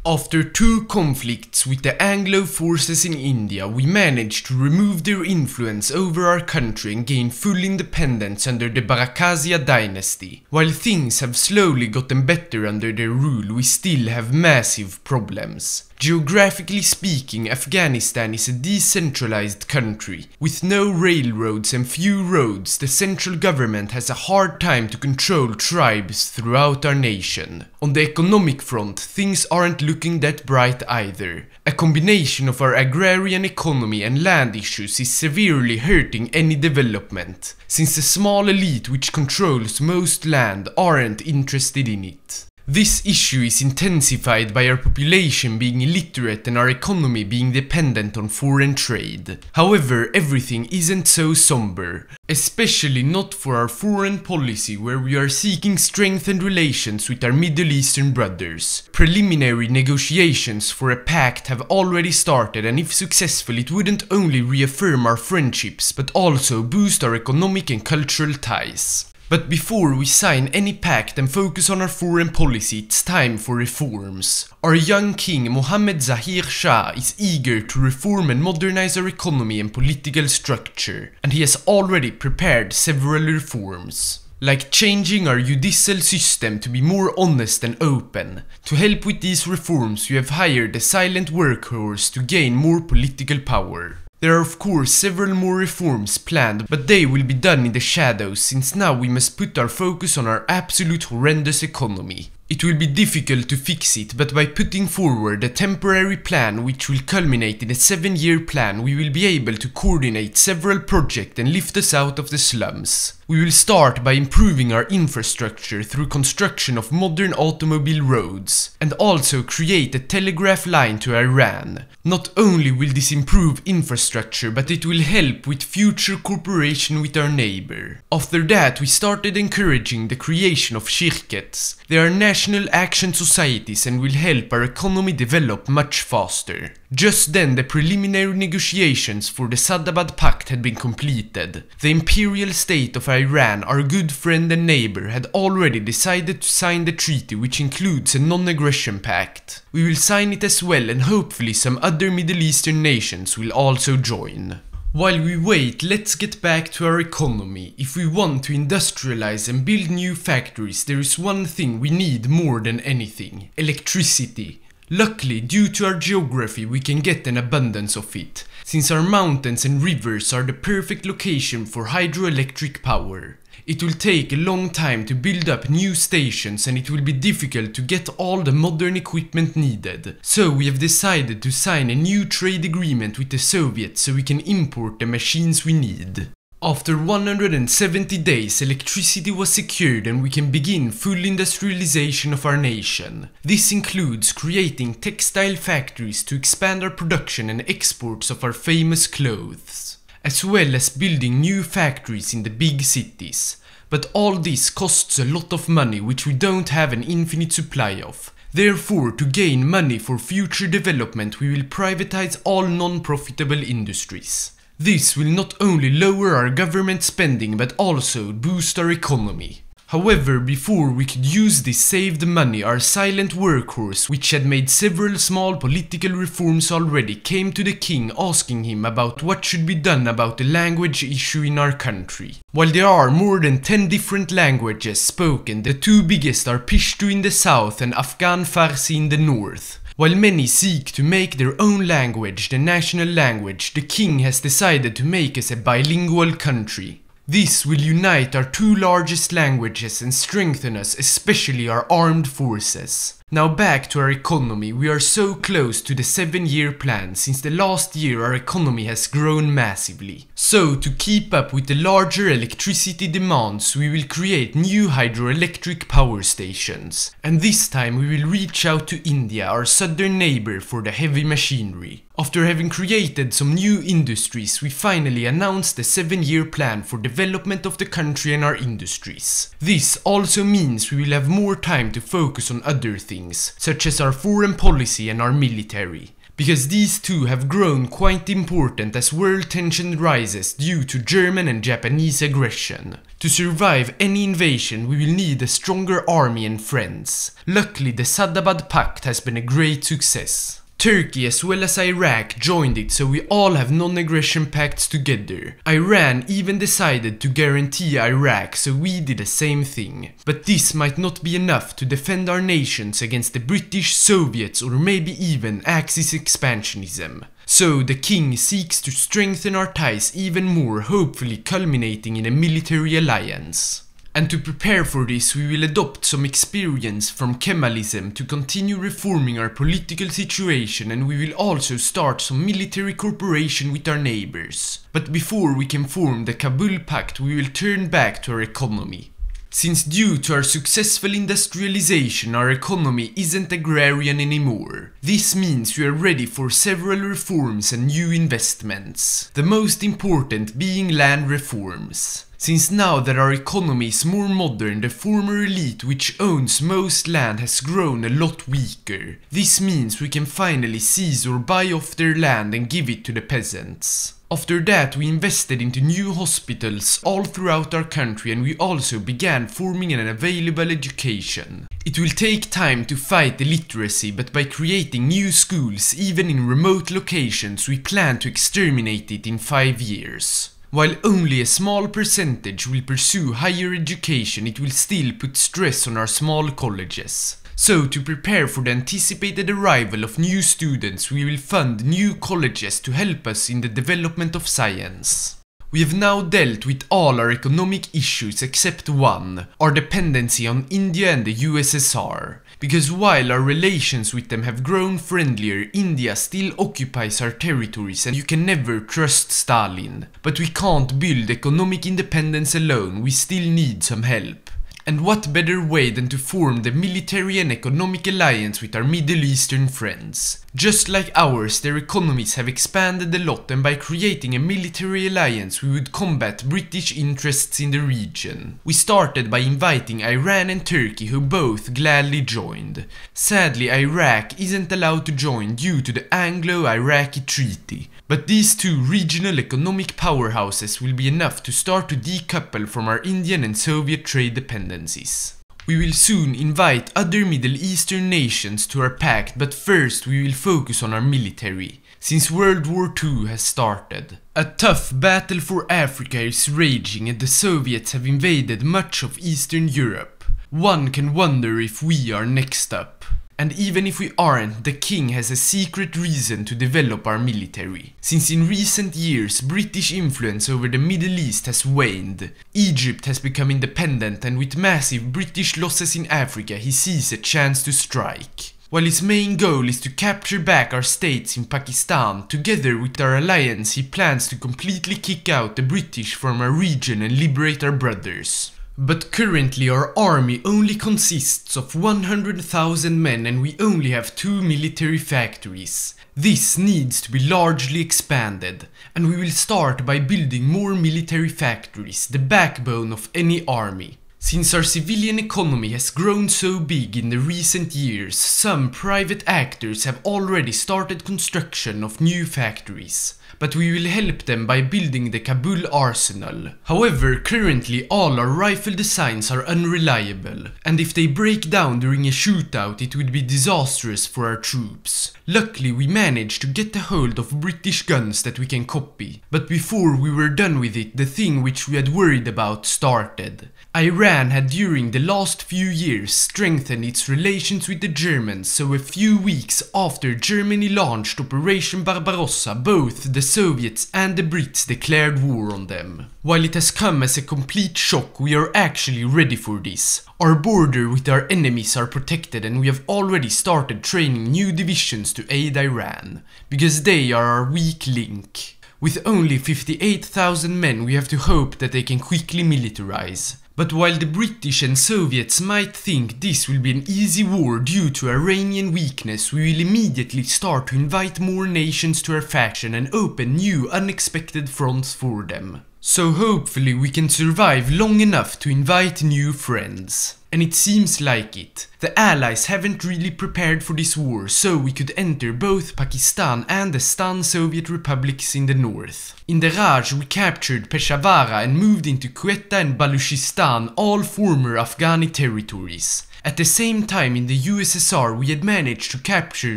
After 2 conflicts with the Anglo forces in India, we managed to remove their influence over our country and gain full independence under the Barakazia dynasty. While things have slowly gotten better under their rule, we still have massive problems. Geographically speaking, Afghanistan is a decentralized country. With no railroads and few roads, the central government has a hard time to control tribes throughout our nation. On the economic front, things aren't looking that bright either. A combination of our agrarian economy and land issues is severely hurting any development, since the small elite which controls most land aren't interested in it. This issue is intensified by our population being illiterate and our economy being dependent on foreign trade. However, everything isn't so somber, especially not for our foreign policy, where we are seeking strengthened relations with our Middle Eastern brothers. Preliminary negotiations for a pact have already started, and if successful, it wouldn't only reaffirm our friendships but also boost our economic and cultural ties. But before we sign any pact and focus on our foreign policy, it's time for reforms. Our young king Mohammed Zahir Shah is eager to reform and modernize our economy and political structure, and he has already prepared several reforms. Like changing our judicial system to be more honest and open. To help with these reforms, we have hired a silent workhorse to gain more political power. There are of course several more reforms planned, but they will be done in the shadows, since now we must put our focus on our absolute horrendous economy. It will be difficult to fix it, but by putting forward a temporary plan which will culminate in a 7-year plan, we will be able to coordinate several projects and lift us out of the slums. We will start by improving our infrastructure through construction of modern automobile roads, and also create a telegraph line to Iran. Not only will this improve infrastructure, but it will help with future cooperation with our neighbor. After that, we started encouraging the creation of shirkets. They are national action societies and will help our economy develop much faster. Just then, the preliminary negotiations for the Sadabad Pact had been completed. The imperial state of Iran, our good friend and neighbor, had already decided to sign the treaty, which includes a non-aggression pact. We will sign it as well, and hopefully some other Middle Eastern nations will also join. While we wait, let's get back to our economy. If we want to industrialize and build new factories, there is one thing we need more than anything: electricity. Luckily, due to our geography, we can get an abundance of it, since our mountains and rivers are the perfect location for hydroelectric power. It will take a long time to build up new stations, and it will be difficult to get all the modern equipment needed. So we have decided to sign a new trade agreement with the Soviets so we can import the machines we need. After 170 days, electricity was secured and we can begin full industrialization of our nation. This includes creating textile factories to expand our production and exports of our famous clothes, as well as building new factories in the big cities. But all this costs a lot of money, which we don't have an infinite supply of. Therefore, to gain money for future development, we will privatize all non-profitable industries. This will not only lower our government spending but also boost our economy. However, before we could use this saved money, our silent workhorse, which had made several small political reforms already, came to the king asking him about what should be done about the language issue in our country. While there are more than 10 different languages spoken, the 2 biggest are Pashto in the south and Afghan Farsi in the north. While many seek to make their own language the national language, the king has decided to make us a bilingual country. This will unite our 2 largest languages and strengthen us, especially our armed forces. Now back to our economy. We are so close to the 7-year plan. Since the last year our economy has grown massively. So to keep up with the larger electricity demands, we will create new hydroelectric power stations. And this time we will reach out to India, our southern neighbor, for the heavy machinery. After having created some new industries, we finally announced the 7-year plan for development of the country and our industries. This also means we will have more time to focus on other things, such as our foreign policy and our military. because these two have grown quite important as world tension rises due to German and Japanese aggression. To survive any invasion, we will need a stronger army and friends. Luckily, the Sadabad Pact has been a great success. Turkey as well as Iraq joined it, so we all have non-aggression pacts together. Iran even decided to guarantee Iraq, so we did the same thing. But this might not be enough to defend our nations against the British, Soviets or maybe even Axis expansionism. So the king seeks to strengthen our ties even more, hopefully culminating in a military alliance. And to prepare for this, we will adopt some experience from Kemalism to continue reforming our political situation, and we will also start some military cooperation with our neighbors. But before we can form the Kabul Pact, we will turn back to our economy. Since due to our successful industrialization, our economy isn't agrarian anymore. This means we are ready for several reforms and new investments. The most important being land reforms. Since now that our economy is more modern, the former elite which owns most land has grown a lot weaker. This means we can finally seize or buy off their land and give it to the peasants. After that, we invested into new hospitals all throughout our country, and we also began forming an available education. It will take time to fight illiteracy, but by creating new schools even in remote locations, we plan to exterminate it in 5 years. While only a small percentage will pursue higher education, it will still put stress on our small colleges. So, to prepare for the anticipated arrival of new students, we will fund new colleges to help us in the development of science. We have now dealt with all our economic issues except one, our dependency on India and the USSR. Because while our relations with them have grown friendlier, India still occupies our territories and you can never trust Stalin. But we can't build economic independence alone, we still need some help. And what better way than to form the military and economic alliance with our Middle Eastern friends. Just like ours, their economies have expanded a lot, and by creating a military alliance we would combat British interests in the region. We started by inviting Iran and Turkey, who both gladly joined. Sadly, Iraq isn't allowed to join due to the Anglo-Iraqi Treaty. But these two regional economic powerhouses will be enough to start to decouple from our Indian and Soviet trade dependencies. We will soon invite other Middle Eastern nations to our pact, but first we will focus on our military, since World War II has started. A tough battle for Africa is raging and the Soviets have invaded much of Eastern Europe. One can wonder if we are next up. And even if we aren't, the king has a secret reason to develop our military. Since in recent years, British influence over the Middle East has waned. Egypt has become independent, and with massive British losses in Africa, he sees a chance to strike. While his main goal is to capture back our states in Pakistan, together with our alliance he plans to completely kick out the British from our region and liberate our brothers. But currently our army only consists of 100,000 men and we only have 2 military factories. This needs to be largely expanded, and we will start by building more military factories, the backbone of any army. Since our civilian economy has grown so big in the recent years, some private actors have already started construction of new factories. But we will help them by building the Kabul arsenal. However, currently all our rifle designs are unreliable, and if they break down during a shootout it would be disastrous for our troops. Luckily we managed to get a hold of British guns that we can copy, but before we were done with it, the thing which we had worried about started. Iran had during the last few years strengthened its relations with the Germans, so a few weeks after Germany launched Operation Barbarossa, both the Soviets and the Brits declared war on them. While it has come as a complete shock, we are actually ready for this. Our border with our enemies are protected and we have already started training new divisions to aid Iran, because they are our weak link. With only 58,000 men we have to hope that they can quickly militarize. But while the British and Soviets might think this will be an easy war due to Iranian weakness, we will immediately start to invite more nations to our faction and open new unexpected fronts for them. So hopefully we can survive long enough to invite new friends. And it seems like it. The Allies haven't really prepared for this war, so we could enter both Pakistan and the Stan Soviet republics in the north. In the Raj, we captured Peshawar and moved into Quetta and Baluchistan, all former Afghani territories. At the same time, in the USSR, we had managed to capture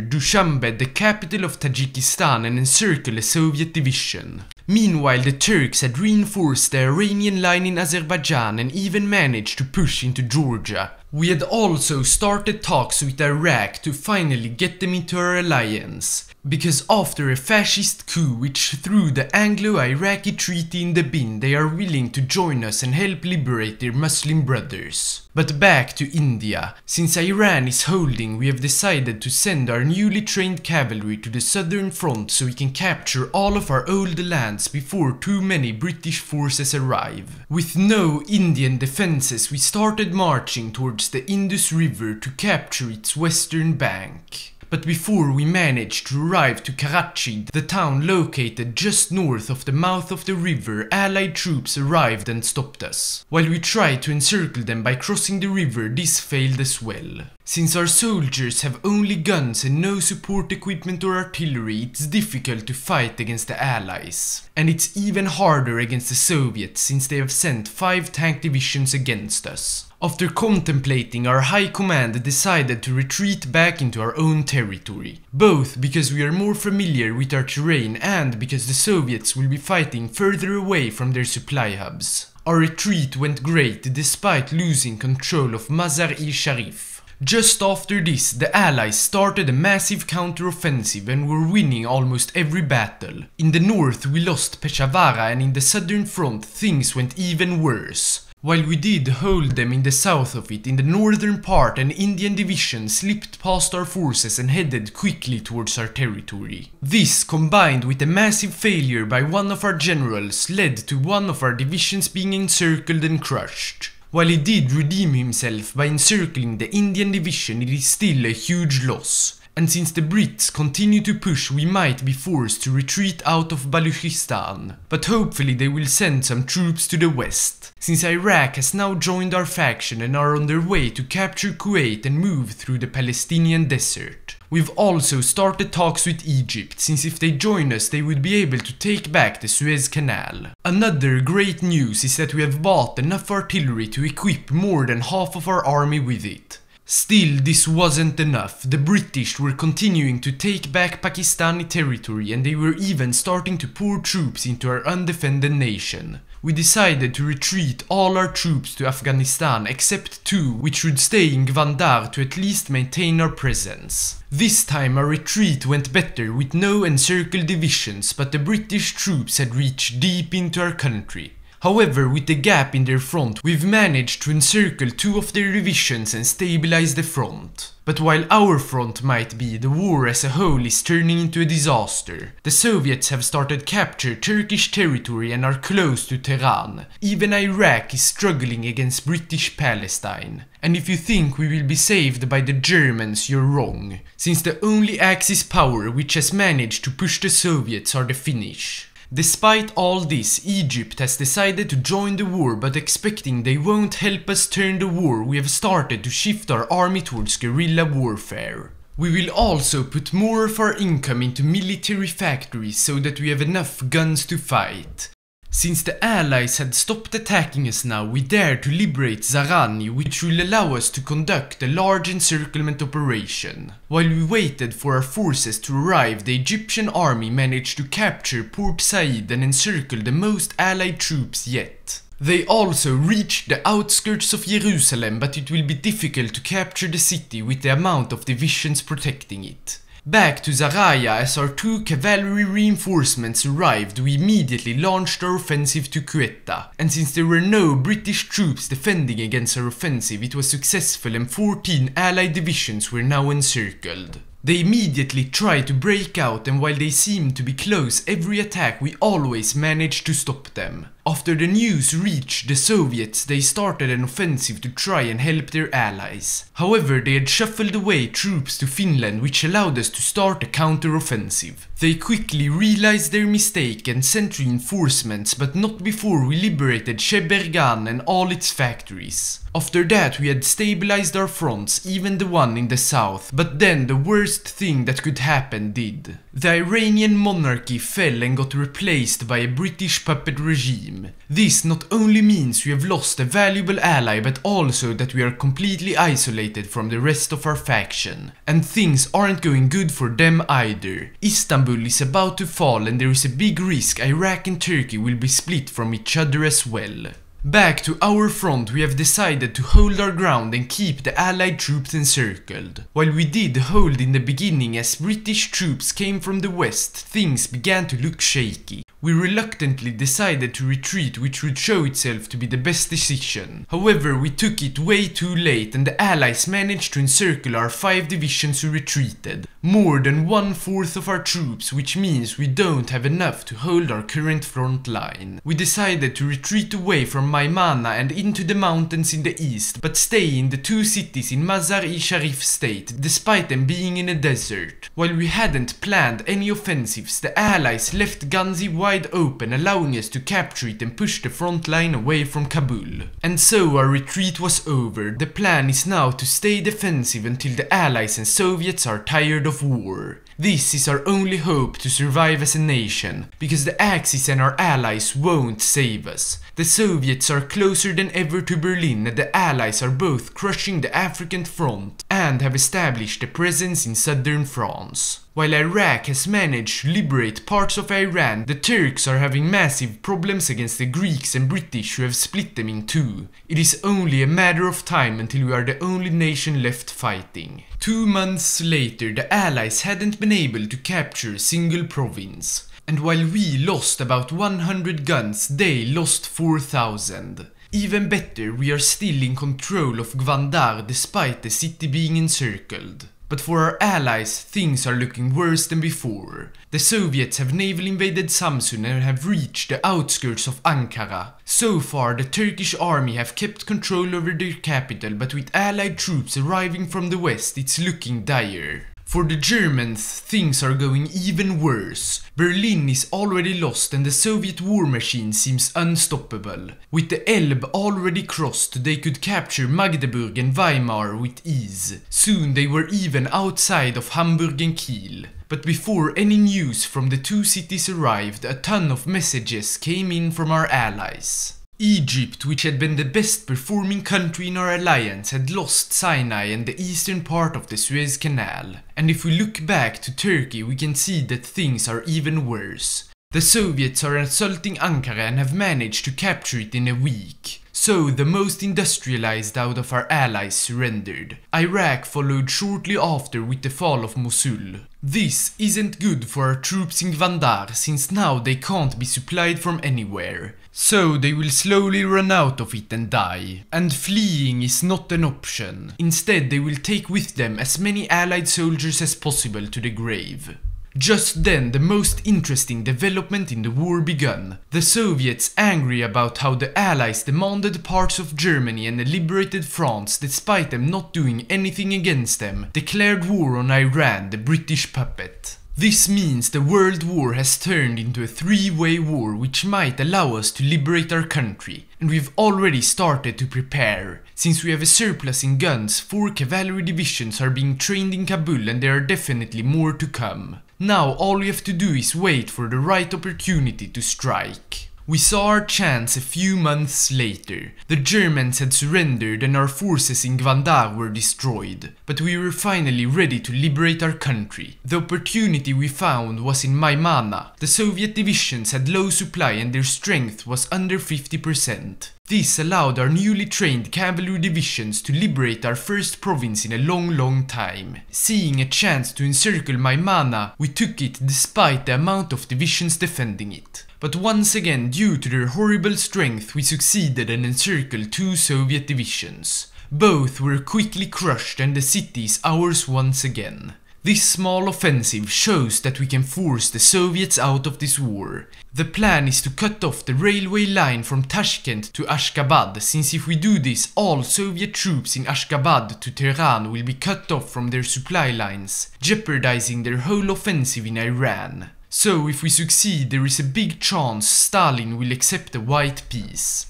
Dushanbe, the capital of Tajikistan, and encircle a Soviet division. Meanwhile, the Turks had reinforced the Iranian line in Azerbaijan and even managed to push into Georgia. We had also started talks with Iraq to finally get them into our alliance, because after a fascist coup which threw the Anglo-Iraqi treaty in the bin, they are willing to join us and help liberate their Muslim brothers. But back to India. Since Iran is holding, we have decided to send our newly trained cavalry to the southern front so we can capture all of our old lands before too many British forces arrive. With no Indian defenses, we started marching towards the Indus River to capture its western bank. But before we managed to arrive to Karachi, the town located just north of the mouth of the river, Allied troops arrived and stopped us. While we tried to encircle them by crossing the river, this failed as well. Since our soldiers have only guns and no support equipment or artillery, it's difficult to fight against the Allies. And it's even harder against the Soviets, since they have sent 5 tank divisions against us. After contemplating, our high command decided to retreat back into our own territory. Both because we are more familiar with our terrain and because the Soviets will be fighting further away from their supply hubs. Our retreat went great despite losing control of Mazar-i-Sharif. Just after this, the Allies started a massive counter-offensive and were winning almost every battle. In the north we lost Peshawar, and in the southern front things went even worse. While we did hold them in the south of it, in the northern part an Indian division slipped past our forces and headed quickly towards our territory. This, combined with a massive failure by one of our generals, led to one of our divisions being encircled and crushed. While he did redeem himself by encircling the Indian division, it is still a huge loss. And since the Brits continue to push, we might be forced to retreat out of Baluchistan. But hopefully they will send some troops to the west, since Iraq has now joined our faction and are on their way to capture Kuwait and move through the Palestinian desert. We've also started talks with Egypt, since if they join us they would be able to take back the Suez Canal. Another great news is that we have bought enough artillery to equip more than half of our army with it. Still, this wasn't enough. The British were continuing to take back Pakistani territory and they were even starting to pour troops into our undefended nation. We decided to retreat all our troops to Afghanistan except 2, which should stay in Gvandar to at least maintain our presence. This time our retreat went better with no encircled divisions, but the British troops had reached deep into our country. However, with the gap in their front, we've managed to encircle 2 of their divisions and stabilize the front. But while our front might be, the war as a whole is turning into a disaster. The Soviets have started capture Turkish territory and are close to Tehran. Even Iraq is struggling against British Palestine. And if you think we will be saved by the Germans, you're wrong. Since the only Axis power which has managed to push the Soviets are the Finnish. Despite all this, Egypt has decided to join the war, but expecting they won't help us turn the war, we have started to shift our army towards guerrilla warfare. We will also put more of our income into military factories so that we have enough guns to fight. Since the Allies had stopped attacking us now, we dare to liberate Zarani, which will allow us to conduct a large encirclement operation. While we waited for our forces to arrive, the Egyptian army managed to capture Port Said and encircle the most Allied troops yet. They also reached the outskirts of Jerusalem, but it will be difficult to capture the city with the amount of divisions protecting it. Back to Zaraya, as our 2 cavalry reinforcements arrived, we immediately launched our offensive to Quetta, and since there were no British troops defending against our offensive, it was successful and 14 Allied divisions were now encircled. They immediately tried to break out, and while they seemed to be close every attack, we always managed to stop them. After the news reached the Soviets, they started an offensive to try and help their allies. However, they had shuffled away troops to Finland, which allowed us to start a counter-offensive. They quickly realized their mistake and sent reinforcements, but not before we liberated Sheberghan and all its factories. After that we had stabilized our fronts, even the one in the south, but then the worst thing that could happen did. The Iranian monarchy fell and got replaced by a British puppet regime. This not only means we have lost a valuable ally, but also that we are completely isolated from the rest of our faction. And things aren't going good for them either. Istanbul is about to fall and there is a big risk Iraq and Turkey will be split from each other as well. Back to our front, we have decided to hold our ground and keep the allied troops encircled. While we did hold in the beginning as British troops came from the west, things began to look shaky. We reluctantly decided to retreat, which would show itself to be the best decision. However, we took it way too late and the allies managed to encircle our 5 divisions who retreated. More than 1/4 of our troops, which means we don't have enough to hold our current front line. We decided to retreat away from Maimana and into the mountains in the east, but stay in the 2 cities in Mazar-i-Sharif state, despite them being in a desert. While we hadn't planned any offensives, the allies left Ghazni wide open, allowing us to capture it and push the front line away from Kabul. And so our retreat was over. The plan is now to stay defensive until the allies and Soviets are tired of war. This is our only hope to survive as a nation, because the Axis and our allies won't save us. The Soviets are closer than ever to Berlin and the allies are both crushing the African front and have established a presence in southern France. While Iraq has managed to liberate parts of Iran, the Turks are having massive problems against the Greeks and British who have split them in 2. It is only a matter of time until we are the only nation left fighting. 2 months later, the allies hadn't been able to capture a single province. And while we lost about 100 guns, they lost 4,000. Even better, we are still in control of Gvandar despite the city being encircled. But for our allies, things are looking worse than before. The Soviets have naval invaded Samsun and have reached the outskirts of Ankara. So far, the Turkish army have kept control over their capital, but with allied troops arriving from the west, it's looking dire. For the Germans, things are going even worse. Berlin is already lost and the Soviet war machine seems unstoppable. With the Elbe already crossed, they could capture Magdeburg and Weimar with ease. Soon they were even outside of Hamburg and Kiel. But before any news from the 2 cities arrived, a ton of messages came in from our allies. Egypt, which had been the best performing country in our alliance, had lost Sinai and the eastern part of the Suez Canal. And if we look back to Turkey, we can see that things are even worse. The Soviets are assaulting Ankara and have managed to capture it in a week. So the most industrialized out of our allies surrendered. Iraq followed shortly after with the fall of Mosul. This isn't good for our troops in Gvandar, since now they can't be supplied from anywhere. So they will slowly run out of it and die. And fleeing is not an option. Instead, they will take with them as many allied soldiers as possible to the grave. Just then, the most interesting development in the war began. The Soviets, angry about how the Allies demanded parts of Germany and liberated France despite them not doing anything against them, declared war on Iran, the British puppet. This means the world war has turned into a 3-way war which might allow us to liberate our country. And we've already started to prepare. Since we have a surplus in guns, 4 cavalry divisions are being trained in Kabul and there are definitely more to come. Now all we have to do is wait for the right opportunity to strike. We saw our chance a few months later. The Germans had surrendered and our forces in Gvandar were destroyed. But we were finally ready to liberate our country. The opportunity we found was in Maimana. The Soviet divisions had low supply and their strength was under 50%. This allowed our newly trained cavalry divisions to liberate our first province in a long time. Seeing a chance to encircle Maimana, we took it despite the amount of divisions defending it. But once again, due to their horrible strength, we succeeded and encircled 2 Soviet divisions. Both were quickly crushed and the city is ours once again. This small offensive shows that we can force the Soviets out of this war. The plan is to cut off the railway line from Tashkent to Ashgabat, since if we do this, all Soviet troops in Ashgabat to Tehran will be cut off from their supply lines, jeopardizing their whole offensive in Iran. So if we succeed, there is a big chance Stalin will accept a white peace.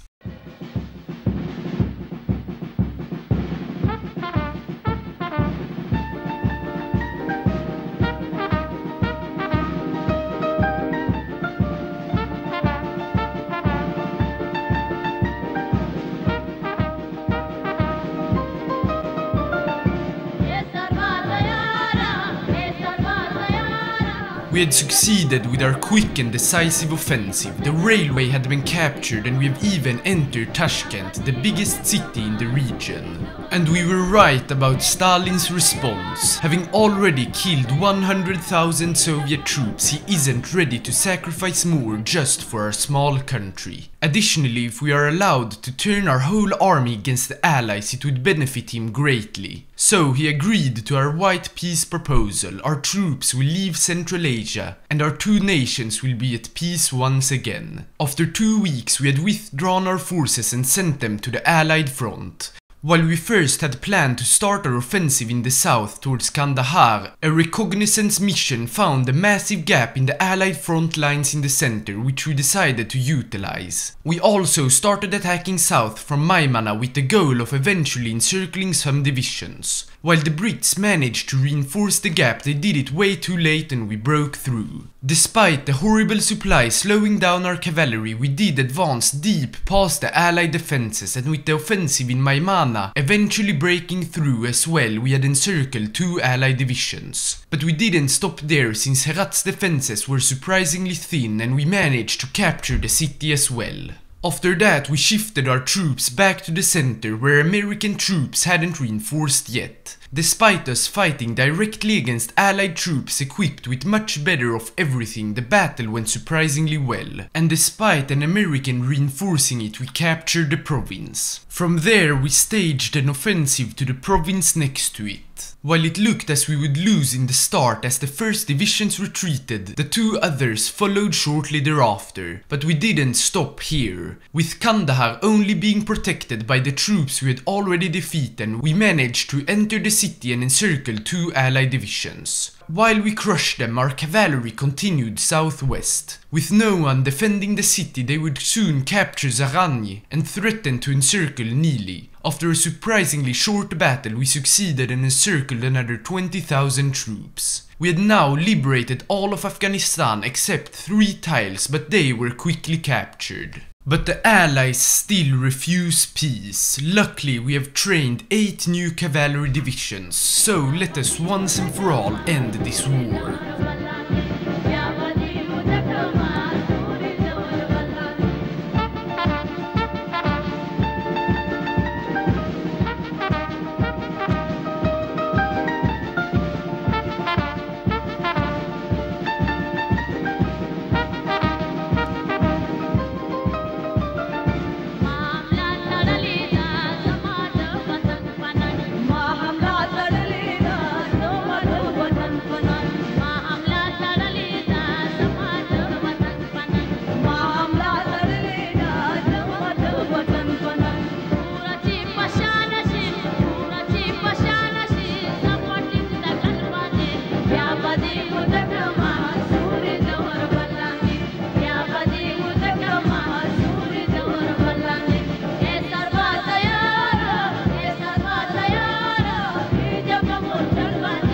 We had succeeded with our quick and decisive offensive. The railway had been captured and we have even entered Tashkent, the biggest city in the region. And we were right about Stalin's response. Having already killed 100,000 Soviet troops, he isn't ready to sacrifice more just for our small country. Additionally, if we are allowed to turn our whole army against the Allies, it would benefit him greatly. So he agreed to our white peace proposal. Our troops will leave Central Asia and our two nations will be at peace once again. After 2 weeks we had withdrawn our forces and sent them to the Allied front. While we first had planned to start our offensive in the south towards Kandahar, a reconnaissance mission found a massive gap in the Allied front lines in the center, which we decided to utilize. We also started attacking south from Maimana with the goal of eventually encircling some divisions. While the Brits managed to reinforce the gap, they did it way too late and we broke through. Despite the horrible supply slowing down our cavalry, we did advance deep past the Allied defenses, and with the offensive in Maimana eventually breaking through as well, we had encircled 2 Allied divisions. But we didn't stop there, since Herat's defenses were surprisingly thin and we managed to capture the city as well. After that we shifted our troops back to the center where American troops hadn't reinforced yet. Despite us fighting directly against Allied troops equipped with much better of everything, the battle went surprisingly well. And despite an American reinforcing it, we captured the province. From there we staged an offensive to the province next to it. While it looked as we would lose in the start as the first divisions retreated, the 2 others followed shortly thereafter. But we didn't stop here. With Kandahar only being protected by the troops we had already defeated, we managed to enter the city and encircle 2 Allied divisions. While we crushed them, our cavalry continued southwest. With no one defending the city, they would soon capture Zarani and threaten to encircle Nili. After a surprisingly short battle, we succeeded and encircled another 20,000 troops. We had now liberated all of Afghanistan except 3 tiles, but they were quickly captured. But the Allies still refuse peace. Luckily we have trained 8 new cavalry divisions, so let us once and for all end this war.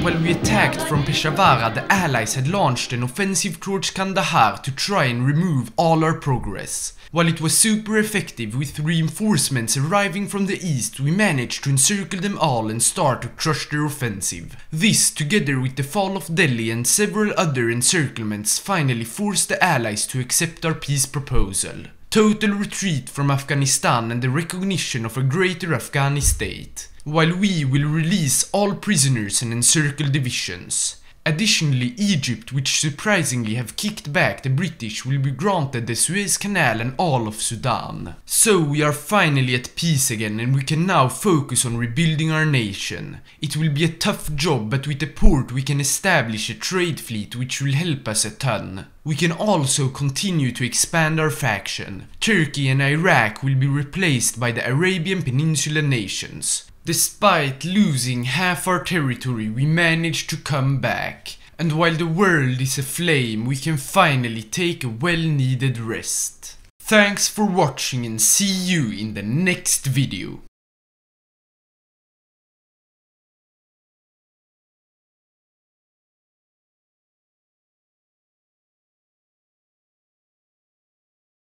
While we attacked from Peshawar, the Allies had launched an offensive towards Kandahar to try and remove all our progress. While it was super effective, with reinforcements arriving from the east, we managed to encircle them all and start to crush their offensive. This, together with the fall of Delhi and several other encirclements, finally forced the Allies to accept our peace proposal. Total retreat from Afghanistan and the recognition of a greater Afghani state. While we will release all prisoners and encircle divisions. Additionally, Egypt, which surprisingly have kicked back the British, will be granted the Suez Canal and all of Sudan. So we are finally at peace again and we can now focus on rebuilding our nation. It will be a tough job, but with the port we can establish a trade fleet which will help us a ton. We can also continue to expand our faction. Turkey and Iraq will be replaced by the Arabian Peninsula nations. Despite losing half our territory, we managed to come back. And while the world is aflame, we can finally take a well-needed rest. Thanks for watching and see you in the next video.